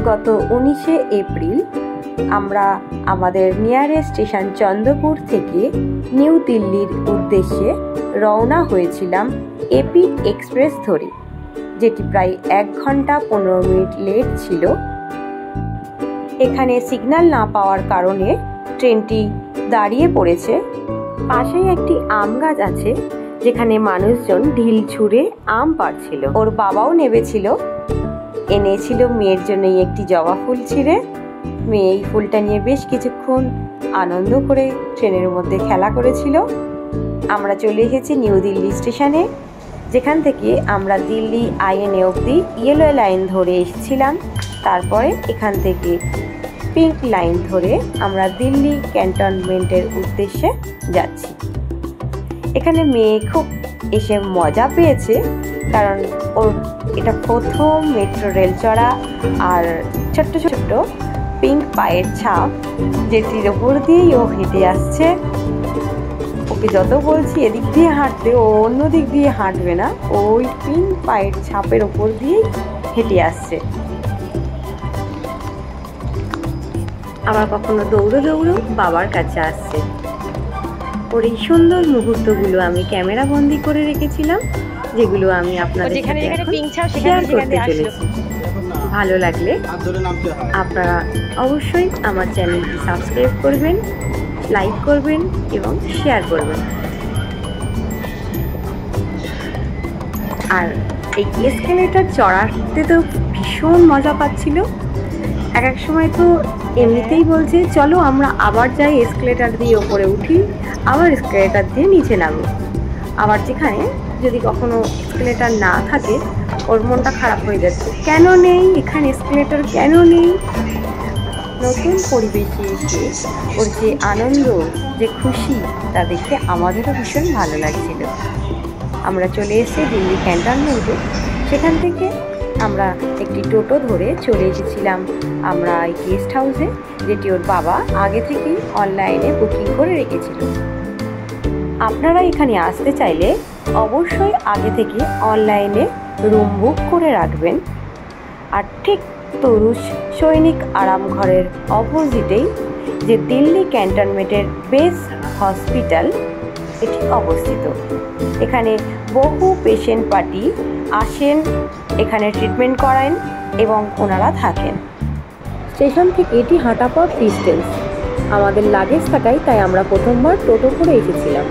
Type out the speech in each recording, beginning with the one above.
গত 19শে এপ্রিল আমরা আমাদের নিয়ারেস্ট স্টেশন চন্দ্রপুর থেকে নিউ দিল্লির উদ্দেশ্যে রওনা হয়েছিলাম এপি এক্সপ্রেস ধরে, যেটি প্রায় 1 ঘন্টা 15 মিনিট লেট ছিল। এখানে সিগন্যাল না পাওয়ার কারণে ট্রেনটি দাঁড়িয়ে পড়েছে। পাশেই একটি আম গাছ আছে যেখানে মানুষজন ঢিল ছুঁড়ে আম পাড়ছিল। ওর বাবাও নেমেছিল, এনেছিল মেয়ের জন্যই একটি জবা ফুল ছিঁড়ে। মেয়ে এই ফুলটা নিয়ে বেশ কিছুক্ষণ আনন্দ করে ট্রেনের মধ্যে খেলা করেছিল। আমরা চলে এসেছি নিউ দিল্লি স্টেশনে, যেখান থেকে আমরা দিল্লি আইএনএ অবধি ইয়েলো লাইন ধরে এসেছিলাম। তারপরে এখান থেকে পিঙ্ক লাইন ধরে আমরা দিল্লি ক্যান্টনমেন্টের উদ্দেশ্যে যাচ্ছি। এখানে মেয়ে খুব এসে মজা পেয়েছে, কারণ ওর এটা প্রথম মেট্রো রেল চড়া, আর ছোট্ট ছোট্ট পিঙ্ক পায়ের ছাপ যেটির ওপর দিয়েই ও হেঁটে আসছে। ওকে যত বলছি এদিক দিয়ে হাঁটতে, ও অন্য দিক দিয়ে হাঁটবে না, ওই পিঙ্ক পায়ের ছাপের ওপর দিয়েই হেঁটে আসছে। আবার কখনো দৌড়ো দৌড়ো বাবার কাছে আসছে। ওর এই সুন্দর মুহূর্তগুলো আমি ক্যামেরা বন্দি করে রেখেছিলাম, যেগুলো আমি আপনাদের সাথে শেয়ার করতে চলেছি। ভালো লাগলে আপনারা অবশ্যই আমার চ্যানেলটি সাবস্ক্রাইব করবেন, লাইক করবেন এবং শেয়ার করবেন। আর এই এসকেলেটর চড়াতে তো ভীষণ মজা পাচ্ছিল। এক সময় তো এমনিতেই বলছে চলো আমরা আবার যাই, এসকেলেটর দিয়ে ওপরে উঠি, আবার এসকেলেটর দিয়ে নিচে নামো। আবার যেখানে যদি কখনো এসকেলেটর না থাকে ওর মনটা খারাপ হয়ে যাচ্ছে, কেন নেই এখানে এসকেলেটর, কেন নেই। নতুন পরিবেশে এসে ওর যে আনন্দ, যে খুশি, তা দেখতে আমাদেরও ভীষণ ভালো লাগছিল। আমরা চলে এসেছি দিল্লি ক্যান্টনমেন্টে। সেখান থেকে আমরা একটি টোটো ধরে চলে এসেছিলাম আমরা এই গেস্ট হাউসে, যেটি ওর বাবা আগে থেকেই অনলাইনে বুকিং করে রেখেছিল। আপনারা এখানে আসতে চাইলে অবশ্যই আগে থেকে অনলাইনে রুম বুক করে রাখবেন। আর ঠিক তরুষ সৈনিক আরাম ঘরের অপোজিটেই যে দিল্লি ক্যান্টনমেন্টের বেস্ট হসপিটাল এটি অবস্থিত। এখানে বহু পেশেন্ট পার্টি আসেন, এখানে ট্রিটমেন্ট করান এবং ওনারা থাকেন। স্টেশন থেকে এটি হাঁটা পথ ডিস্টেন্স। আমাদের লাগেজ থাকায় তাই আমরা প্রথমবার টোটো করে এসেছিলাম।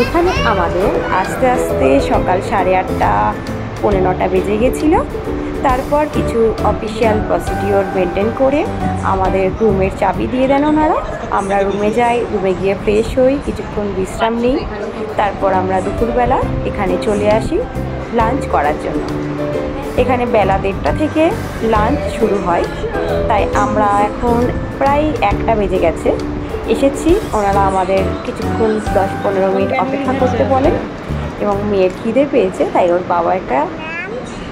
এখানে আমাদের আস্তে আস্তে সকাল 8:30 পৌনে 9টা বেজে গেছিলো। তারপর কিছু অফিসিয়াল প্রসিডিওর মেনটেন করে আমাদের রুমের চাবি দিয়ে দেন ওনারা। আমরা রুমে যাই, রুমে গিয়ে ফ্রেশ হই, কিছুক্ষণ বিশ্রাম নিই। তারপর আমরা দুপুরবেলা এখানে চলে আসি লাঞ্চ করার জন্য। এখানে বেলা 1:30 থেকে লাঞ্চ শুরু হয়, তাই আমরা এখন প্রায় 1টা বেজে গেছে এসেছি। ওনারা আমাদের কিছুক্ষণ 10-15 মিনিট অপেক্ষা করতে বলেন এবং মেয়ের খিদে পেয়েছে, তাই ওর বাবা একটা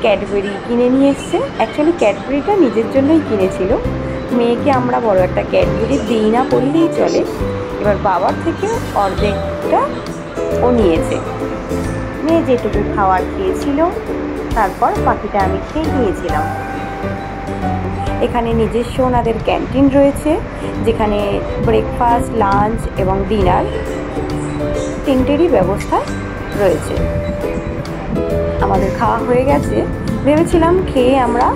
ক্যাডবেরি কিনে নিয়ে এসছে। অ্যাকচুয়ালি ক্যাডবেরিটা নিজের জন্যই কিনেছিল, মেয়েকে আমরা বড় একটা ক্যাডবেরি দিই না বললেই চলে। এবার বাবার থেকে অর্ধেকটা ও নিয়েছে। মেয়ে যেটুকু খাওয়ার খেয়েছিল, তারপর বাকিটা আমি খেয়ে নিয়েছিলাম। এখানে নিজস্ব ওনাদের ক্যান্টিন রয়েছে, যেখানে ব্রেকফাস্ট, লাঞ্চ এবং ডিনার তিনটেরই ব্যবস্থা রয়েছে। আমাদের খাওয়া হয়ে গেছে, ভেবেছিলাম খেয়ে আমরা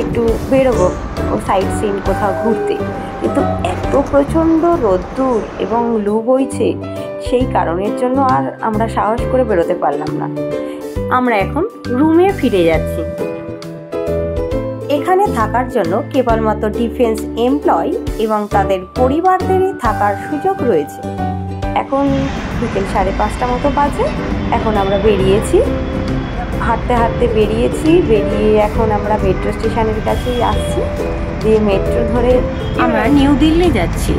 একটু বেরোবো ও সাইট সিন কোথাও ঘুরতে, কিন্তু এত প্রচণ্ড রোদ্দুর এবং লু বইছে, সেই কারণের জন্য আর আমরা সাহস করে বেরোতে পারলাম না। আমরা এখন রুমে ফিরে যাচ্ছি। এখানে থাকার জন্য কেবলমাত্র ডিফেন্স এমপ্লয়ি এবং তাদের পরিবারদেরই থাকার সুযোগ রয়েছে। এখন বিকেল 5:30 মতো বাজে। এখন আমরা বেরিয়েছি, হাঁটতে হাঁটতে বেরিয়ে এখন আমরা মেট্রো স্টেশনের কাছেই আসছি। দিয়ে মেট্রো ধরে আমরা নিউ দিল্লি যাচ্ছি।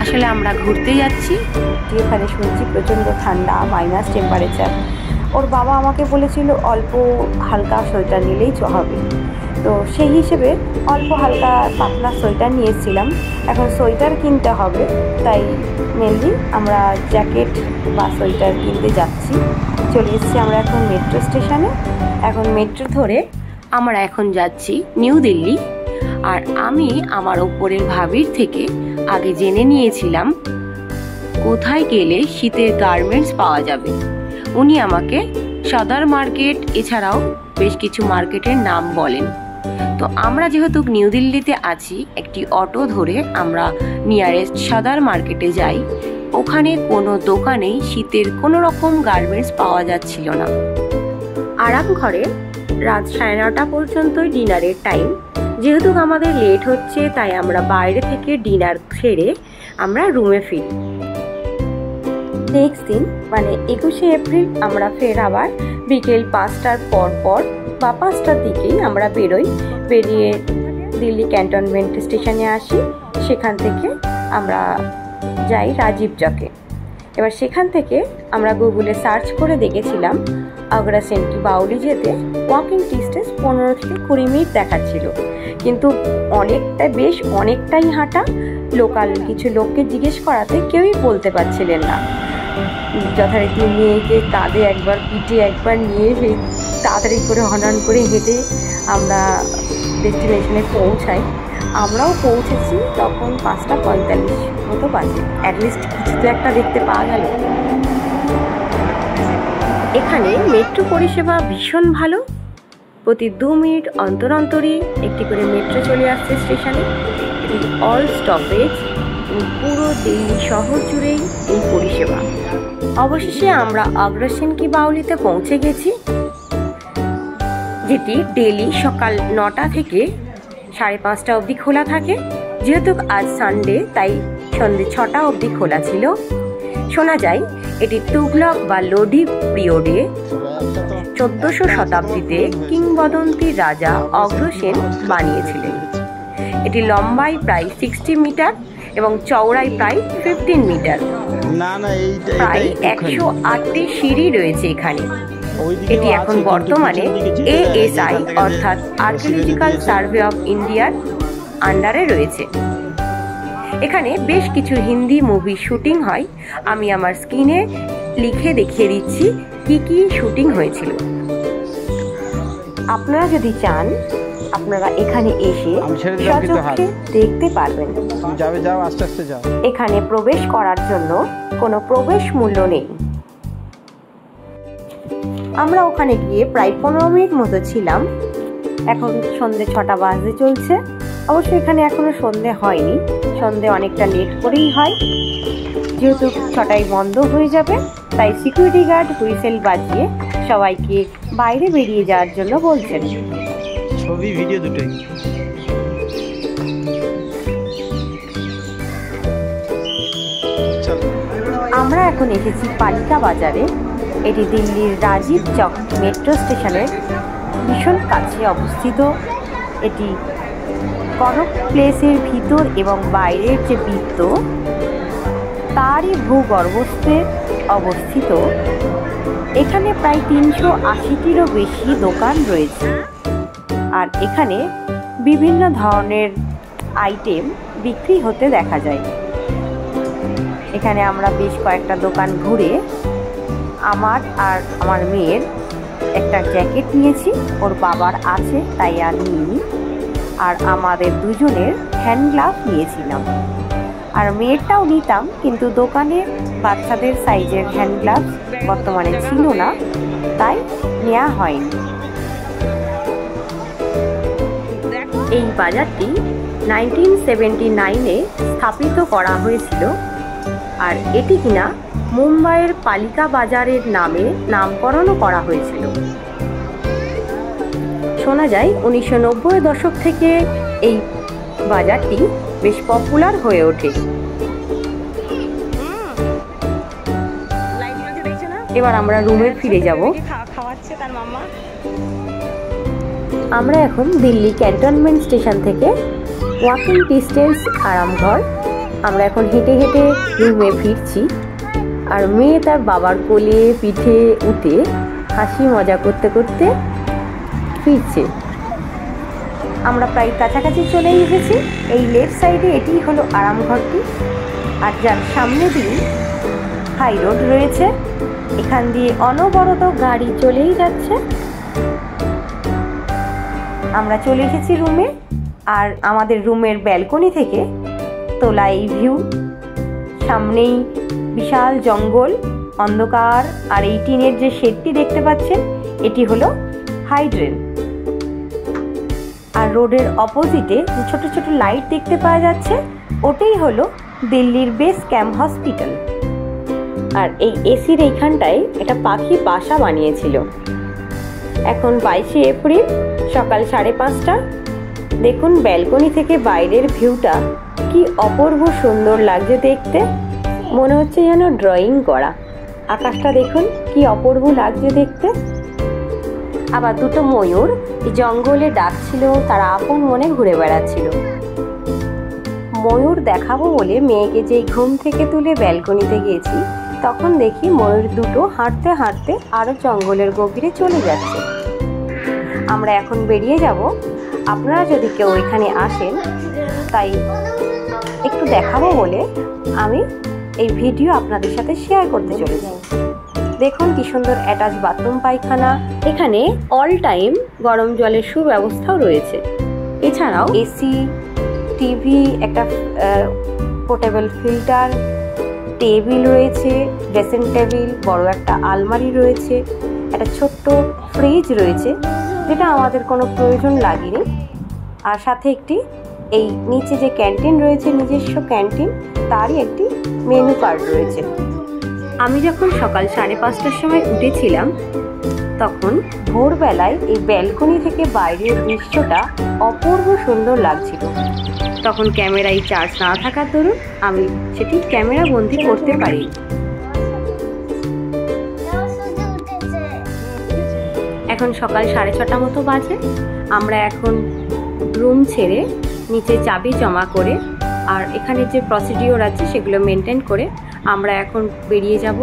আসলে আমরা ঘুরতে যাচ্ছি। এখানে শুনছি প্রচণ্ড ঠান্ডা, মাইনাস টেম্পারেচার। ওর বাবা আমাকে বলেছিল অল্প হালকা সোয়েটার নিলেই হবে, তো সেই হিসেবে অল্প হালকা পাতলা সোয়েটার নিয়েছিলাম। এখন সোয়েটার কিনতে হবে, তাই মেনলি আমরা জ্যাকেট বা সোয়েটার কিনতে যাচ্ছি। চলে এসেছি আমরা এখন মেট্রো স্টেশনে। এখন মেট্রো ধরে আমরা এখন যাচ্ছি নিউ দিল্লি। আর আমি আমার ওপরের ভাবির থেকে আগে জেনে নিয়েছিলাম কোথায় গেলে শীতের গার্মেন্টস পাওয়া যাবে। উনি আমাকে সদর মার্কেট এছাড়াও বেশ কিছু মার্কেটের নাম বলেন। তো আমরা যেহেতু নিউ দিল্লিতে আছি, একটি অটো ধরে আমরা নিয়ারেস্ট সদর মার্কেটে যাই। ওখানে কোনো দোকানেই শীতের কোনো রকম গার্মেন্টস পাওয়া যাচ্ছিল না। আরাম ঘরে রাত 9:30 পর্যন্তই ডিনারের টাইম। যেহেতু আমাদের লেট হচ্ছে তাই আমরা বাইরে থেকে ডিনার সেরে আমরা রুমে ফিরি। নেক্সট দিন মানে 21শে এপ্রিল আমরা ফের আবার বিকেল 5টার পর বা 5টার দিকেই আমরা বেরিয়ে দিল্লি ক্যান্টনমেন্ট স্টেশনে আসি। সেখান থেকে আমরা যাই রাজীব চকে। এবার সেখান থেকে আমরা গুগলে সার্চ করে দেখেছিলাম আগ্রাসেন কি বাউলি যেতে ওয়াকিং ডিস্টেন্স 15 থেকে 20 মিনিট দেখাচ্ছিল, কিন্তু অনেকটাই হাঁটা। লোকাল কিছু লোককে জিজ্ঞেস করাতে কেউই বলতে পারছিলেন না। যথারীতি মেয়েকে কাঁধে একবার পিঠে একবার নিয়ে সেই তাড়াতাড়ি করে হনন করে হেঁটে আমরা ডেস্টিনেশনে পৌঁছাই। আমরাও পৌঁছেছি তখন 5:45 মতো বাজে। অ্যাটলিস্ট কিছু তো একটা দেখতে পাওয়া গেল। এখানে মেট্রো পরিষেবা ভীষণ ভালো। প্রতি 2 মিনিট অন্তরই একটি করে মেট্রো চলে আসছে স্টেশনে। এটি অল স্টপেজ, পুরো দিল্লি শহর জুড়েই এই পরিষেবা। অবশেষে আমরা আগ্রাসেন কি বাউলিতে পৌঁছে গেছি, যেটি ডেলি সকাল 9টা থেকে 5:30 অবধি খোলা থাকে। যেহেতু আজ সানডে তাই সন্ধ্যে 6টা অবধি খোলা ছিল। শোনা যায় এটি তুগলক বা লোডি পিরিয়ডে 1400 শতাব্দীতে কিংবদন্তি রাজা অগ্রসেন বানিয়েছিলেন। এটি লম্বায় প্রায় 60 মিটার এবং চওড়ায় প্রায় 15 মিটার। প্রায় 108টি সিঁড়ি রয়েছে এখানে। এটি এখন বর্তমানে ASI অর্থাৎ আর্কিওলজিক্যাল সার্ভে অফ ইন্ডিয়ার আন্ডারে রয়েছে। এখানে বেশ কিছু হিন্দি মুভি শুটিং হয়। আমি আমার স্ক্রিনে লিখে দেখিয়ে দিচ্ছি কি কি শুটিং হয়েছিল। আপনারা যদি চান আপনারা এখানে এসে সচক্ষে দেখতে পারবেন। এখানে প্রবেশ করার জন্য কোনো প্রবেশ মূল্য নেই। আমরা ওখানে গিয়ে প্রায় 15 মিনিট মতো ছিলাম। এখন সন্ধ্যে 6টা বাজতে চলছে। অবশ্য এখানে এখনো সন্ধে হয়নি, সন্ধে অনেকটা লেট করেই হয়। যেহেতু 6টায় বন্ধ হয়ে যাবে তাই সিকিউরিটি গার্ড হুইসেল বাজিয়ে সবাইকে বাইরে বেরিয়ে যাওয়ার জন্য বলছেন। ছবি ভিডিও দুটোই। আমরা এখন এসেছি পালিকা বাজারে। এটি দিল্লির রাজীব চক মেট্রো স্টেশনের ভীষণ কাছে অবস্থিত। এটি কনক প্লেসের ভিতর এবং বাইরের যে বৃত্ত তারই ভূগর্ভস্থে অবস্থিত। এখানে প্রায় 380টিরও বেশি দোকান রয়েছে। আর এখানে বিভিন্ন ধরনের আইটেম বিক্রি হতে দেখা যায়। এখানে আমরা বেশ কয়েকটা দোকান ঘুরে আমার আর আমার মেয়ের একটা জ্যাকেট নিয়েছি। ওর বাবার আছে তাই আর নিইনি। আর আমাদের দুজনের হ্যান্ড গ্লাভ নিয়েছিলাম। আর মেয়েরটাও নিতাম, কিন্তু দোকানে বাচ্চাদের সাইজের হ্যান্ড গ্লাভ বর্তমানে ছিল না, তাই নেওয়া হয়নি। এই বাজারটি 1979-এ স্থাপিত করা হয়েছিল। আর এটি কিনা মুম্বাইয়ের পালিকা বাজারের নামে নামকরণও করা হয়েছিল। শোনা যায় 1990 দশক থেকে এই বাজারটি বেশ পপুলার হয়ে ওঠে। এবার আমরা রুমে ফিরে যাব। আমরা এখন দিল্লি ক্যান্টনমেন্ট স্টেশন থেকে ওয়াকিং ডিস্টেন্স আরামঘর। আমরা এখন হেঁটে হেঁটে রুমে ফিরছি। আর মেয়ে তার বাবার কোলে পিঠে উঠে হাসি মজা করতে করতে ফিরছে। আমরা প্রায় কাছাকাছি চলে এসেছি। এই লেফট সাইডে এটি হলো আরামঘরটি। আর যার সামনে দিয়ে হাই রোড রয়েছে, এখান দিয়ে অনবরত গাড়ি চলেই যাচ্ছে। আমরা চলে এসেছি রুমে, আর আমাদের রুমের ব্যালকনি থেকে তোলা এই ভিউ। সামনেই বিশাল জঙ্গল, অন্ধকার, আর এই টিনের যে শেডটি দেখতে পাচ্ছেন এটি হলো হাইড্রেন। আর রোডের অপোজিটে যে ছোট ছোট লাইট দেখতে পাওয়া যাচ্ছে ওটাই হলো দিল্লির বেস ক্যাম্প হসপিটাল। আর এই এসির এইখানটায় একটা পাখি বাসা বানিয়েছিল। এখন 22শে এপ্রিল সকাল 5:30। দেখুন ব্যালকনি থেকে বাইরের ভিউটা কি অপূর্ব সুন্দর লাগছে দেখতে, মনে হচ্ছে যেন ড্রয়িং করা। আকাশটা দেখুন কি অপূর্ব লাগছে দেখতে। আবার দুটো ময়ূর এই জঙ্গলে ডাকছিল, তারা আপন মনে ঘুরে বেড়াচ্ছিল। ময়ূর দেখাবো বলে মেয়েকে যেই ঘুম থেকে তুলে ব্যালকনিতে গিয়েছি, তখন দেখি ময়ূর দুটো হাঁটতে হাঁটতে আরো জঙ্গলের গভীরে চলে যাচ্ছে। আমরা এখন বেরিয়ে যাব। আপনারা যদি কেউ এখানে আসেন, তাই একটু দেখাবো বলে আমি এই ভিডিও আপনাদের সাথে শেয়ার করতে চলেছি। দেখুন কি সুন্দর অ্যাটাচ বাথরুম পায়খানা। এখানে অল টাইম গরম জলের সুব্যবস্থাও রয়েছে। এছাড়াও এসি, টিভি, একটা পোর্টেবল ফিল্টার, টেবিল রয়েছে, ড্রেসিং টেবিল, বড় একটা আলমারি রয়েছে, একটা ছোট্ট ফ্রিজ রয়েছে যেটা আমাদের কোনো প্রয়োজন লাগেনি। আর সাথে একটি এই নিচে যে ক্যান্টিন রয়েছে, নিজস্ব ক্যান্টিন, তারই একটি মেনু কার্ড রয়েছে। আমি যখন সকাল 5:30টার সময় উঠেছিলাম, তখন ভোরবেলায় এই ব্যালকনি থেকে বাইরের দৃশ্যটা অপূর্ব সুন্দর লাগছিল। তখন ক্যামেরায় চার্জ না থাকার দরুন আমি সেটি ক্যামেরা বন্দি করতে পারি। এখন সকাল 6:30 মতো বাজে। আমরা এখন রুম ছেড়ে নিচে চাবি জমা করে আর এখানে যে প্রসিডিওর আছে সেগুলো মেনটেন করে আমরা এখন বেরিয়ে যাব।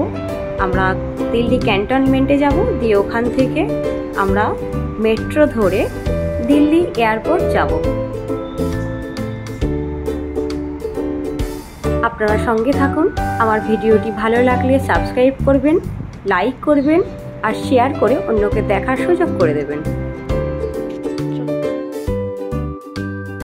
আমরা দিল্লি ক্যান্টনমেন্টে যাব, দিয়ে ওখান থেকে আমরা মেট্রো ধরে দিল্লি এয়ারপোর্ট যাব। আপনারা সঙ্গে থাকুন। আমার ভিডিওটি ভালো লাগলে সাবস্ক্রাইব করবেন, লাইক করবেন আর শেয়ার করে অন্যকে দেখার সুযোগ করে দেবেন।